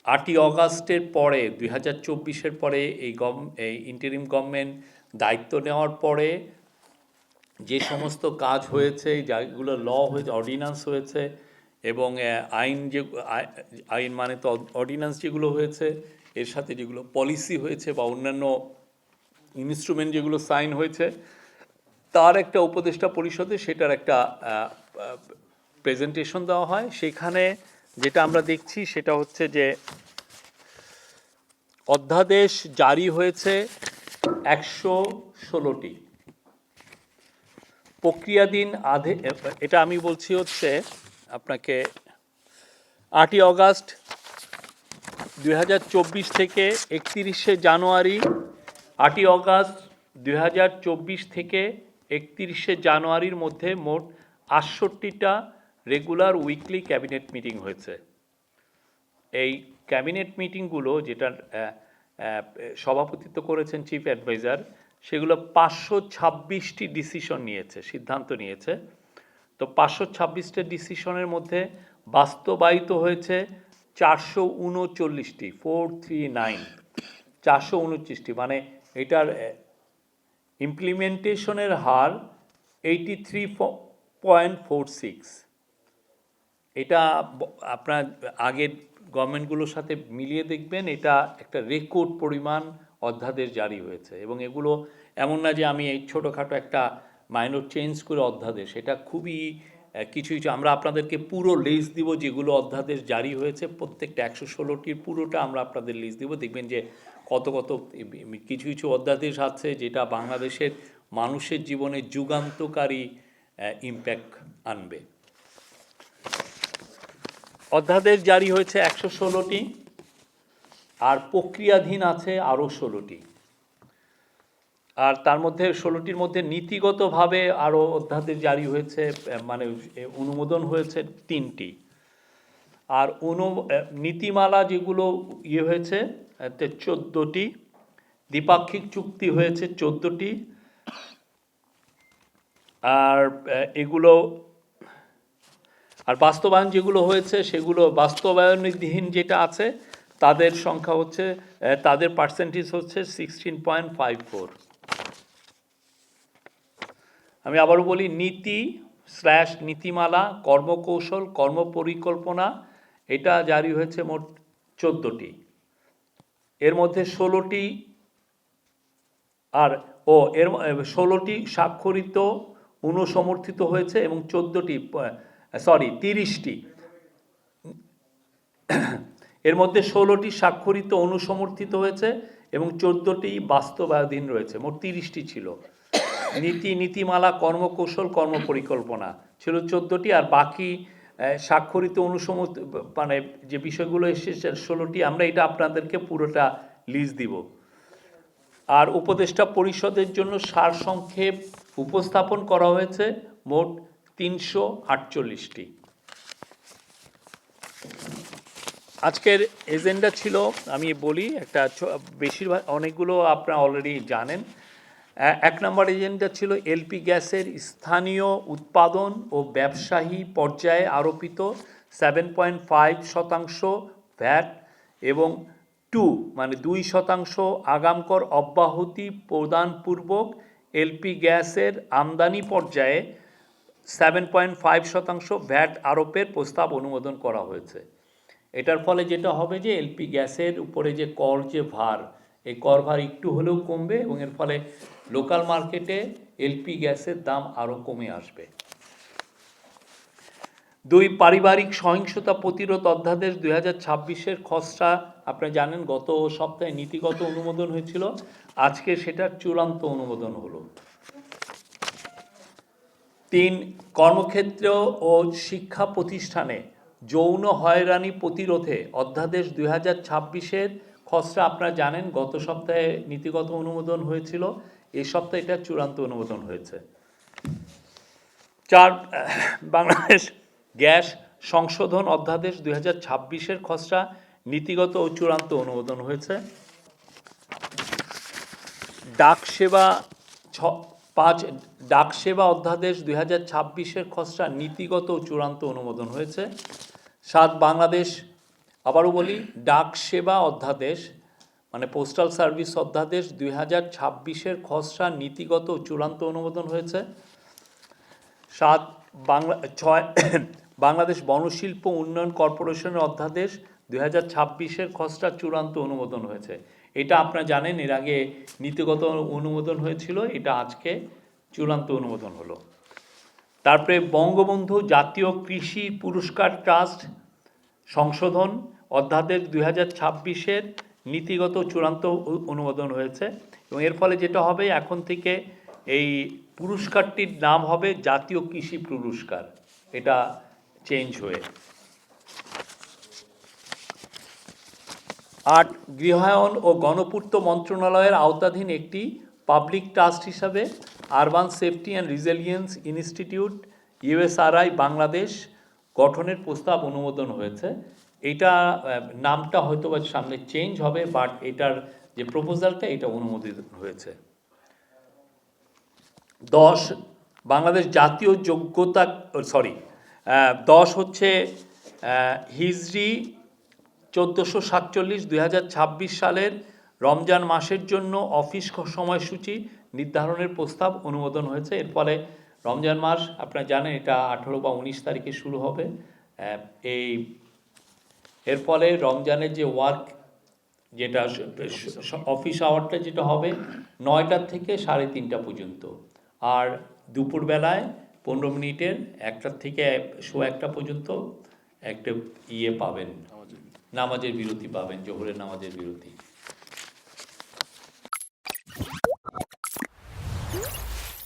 8ই অগাস্টের পরে 2024-এর পরে এই ইন্টারিম গভর্নমেন্ট দায়িত্ব নেওয়ার পরে যে সমস্ত কাজ হয়েছে, যেগুলো ল হয়েছে, অর্ডিন্যান্স হয়েছে, এবং আইন যে আইন মানে তো অর্ডিন্যান্স যেগুলো হয়েছে, এর সাথে যেগুলো পলিসি হয়েছে বা অন্যান্য ইনস্ট্রুমেন্ট যেগুলো সাইন হয়েছে, তার একটা উপদেষ্টা পরিষদে সেটার একটা প্রেজেন্টেশন দেওয়া হয়। সেখানে যেটা আমরা দেখছি সেটা হচ্ছে যে অধ্যাদেশ জারি হয়েছে 116টি, প্রক্রিয়াধীন এটা আমি বলছি হচ্ছে আপনাকে 8ই অগাস্ট 2024 থেকে 31শে জানুয়ারি 8ই অগাস্ট 2024 থেকে 31শে জানুয়ারির মধ্যে মোট 68টা রেগুলার উইকলি ক্যাবিনেট মিটিং হয়েছে। এই ক্যাবিনেট মিটিংগুলো যেটার সভাপতিত্ব করেছেন চিফ অ্যাডভাইজার, সেগুলো 526টি ডিসিশন নিয়েছে, সিদ্ধান্ত নিয়েছে। তো 526টা ডিসিশনের মধ্যে বাস্তবায়িত হয়েছে 439টি, 429টি, মানে এটার ইমপ্লিমেন্টেশনের হার 83.46। এটা আপনার আগের গভর্নমেন্টগুলোর সাথে মিলিয়ে দেখবেন, এটা একটা রেকর্ড পরিমাণ অধ্যাদেশ জারি হয়েছে। এবং এগুলো এমন না যে আমি এই ছোটোখাটো একটা মাইনর চেঞ্জ করে অধ্যাদেশ, এটা খুবই কিছু কিছু আমরা আপনাদেরকে পুরো লিস্ট দিব যেগুলো অধ্যাদেশ জারি হয়েছে, প্রত্যেকটা 116টির পুরোটা আমরা আপনাদের লিস্ট দিব। দেখবেন যে কত কত কিছু কিছু অধ্যাদেশ আছে যেটা বাংলাদেশের মানুষের জীবনে যুগান্তকারী ইম্প্যাক্ট আনবে। অধ্যাদেশ জারি হয়েছে 116টি, আর প্রক্রিয়াধীন আছে আরও 16টি, আর তার মধ্যে 16টির মধ্যে নীতিগতভাবে আরও অধ্যাদেশ জারি হয়েছে, মানে অনুমোদন হয়েছে 3টি। আর নীতিমালা যেগুলো হয়েছে 14টি, দ্বিপাক্ষিক চুক্তি হয়েছে 14টি, আর এগুলো আর বাস্তবায়ন যেগুলো হয়েছে সেগুলো বাস্তবায়নহীন যেটা আছে তাদের সংখ্যা হচ্ছে, তাদের পার্সেন্টেজ হচ্ছে 16.54। আমি আবারও বলি, নীতিমালা, কর্মকৌশল, কর্মপরিকল্পনা, এটা জারি হয়েছে মোট 14টি। এর মধ্যে 16টি এর 16টি স্বাক্ষরিত অনুসমর্থিত হয়েছে এবং 30টি, এর মধ্যে 16টি স্বাক্ষরিত অনুসমর্থিত হয়েছে এবং 14টি বাস্তবায়নাধীন রয়েছে। মোট 30টি ছিল। নীতিমালা, কর্মকৌশল, কর্মপরিকল্পনা ছিল 14টি, আর বাকি স্বাক্ষরিত মানে যে বিষয়গুলো এসেছে 16টি। আমরা এটা আপনাদেরকে পুরোটা লিস্ট দিব। আর উপদেষ্টা পরিষদের জন্য সারসংক্ষেপ উপস্থাপন করা হয়েছে মোট 348টি। আজকের এজেন্ডা ছিল, আমি বলি একটা, বেশিরভাগ অনেকগুলো আপনারা অলরেডি জানেন। 1 নম্বর এজেন্ডা ছিল এলপি গ্যাসের স্থানীয় উৎপাদন ও ব্যবসায়ী পর্যায়ে আরোপিত 7.5% ভ্যাট এবং 2% আগাম কর অব্যাহতি প্রদানপূর্বক এলপি গ্যাসের আমদানি পর্যায়ে 7.5% ভ্যাট আরোপের প্রস্তাব অনুমোদন করা হয়েছে। এটার ফলে যেটা হবে যে এলপি গ্যাসের উপরে যে কর, যে ভার, এই কর ভার একটু হলেও কমবে এবং এর ফলে লোকাল মার্কেটে এলপি গ্যাসের দাম আরও কমে আসবে। 2, পারিবারিক সহিংসতা প্রতিরোধ অধ্যাদেশ 2026-এর খসড়া আপনারা জানেন গত সপ্তাহে নীতিগত অনুমোদন হয়েছিল, আজকে সেটার চূড়ান্ত অনুমোদন হলো। 3, কর্মক্ষেত্র ও শিক্ষা প্রতিষ্ঠানে যৌন হয়রানি প্রতিরোধে অধ্যাদেশ 2026-এর খসড়া আপনারা জানেন গত সপ্তাহে নীতিগত অনুমোদন হয়েছিল, এই সপ্তাহে এটা চূড়ান্ত অনুমোদন হয়েছে। 4, বাংলাদেশ গ্যাস সংশোধন অধ্যাদেশ 2026-এর খসড়া নীতিগত ও চূড়ান্ত অনুমোদন হয়েছে। ডাকসেবা অধ্যাদেশ 2026-এর খসড়া নীতিগত ও চূড়ান্ত অনুমোদন হয়েছে। 7, বাংলাদেশ আবারও বলি, ডাক সেবা অধ্যাদেশ মানে পোস্টাল সার্ভিস অধ্যাদেশ 2026-এর খসড়া নীতিগত চূড়ান্ত অনুমোদন হয়েছে। 6 বাংলাদেশ বনশিল্প উন্নয়ন কর্পোরেশনের অধ্যাদেশ 2026-এর খসড়া চূড়ান্ত অনুমোদন হয়েছে। এটা আপনারা জানেন, এর আগে নীতিগত অনুমোদন হয়েছিল, এটা আজকে চূড়ান্ত অনুমোদন হলো। তারপরে বঙ্গবন্ধু জাতীয় কৃষি পুরস্কার ট্রাস্ট সংশোধন অধ্যাদেশ 2026-এর নীতিগত চূড়ান্ত অনুমোদন হয়েছে, এবং এর ফলে যেটা হবে, এখন থেকে এই পুরস্কারটির নাম হবে জাতীয় কৃষি পুরস্কার, এটা চেঞ্জ হয়ে। 8 গৃহায়ন ও গণপূর্ত মন্ত্রণালয়ের আওতাধীন একটি পাবলিক ট্রাস্ট হিসাবে urban safety and resilience institute USRI Bangladesh গঠনের প্রস্তাব অনুমোদন হয়েছে। এটা নামটা হয়তো বা সামনে চেঞ্জ হবে, বাট এটার যে প্রপোজালটা এটা অনুমোদিত হয়েছে। 10 বাংলাদেশ জাতীয় যোগ্যতা 10 হচ্ছে হিজরি 1447 2026 সালের রমজান মাসের জন্য অফিস সময়সূচি নির্ধারণের প্রস্তাব অনুমোদন হয়েছে। এর ফলে রমজান মাস আপনারা জানেন, এটা 18 বা 19 তারিখে শুরু হবে। এর ফলে রমজানের যে ওয়ার্ক, যেটা অফিস আওয়ারটা যেটা হবে 9টা থেকে 3:30 পর্যন্ত, আর দুপুরবেলায় 15 মিনিটের 1টা থেকে 1:15 পর্যন্ত একটা পাবেন, নামাজের বিরতি পাবেন, জোহরের নামাজের বিরতি।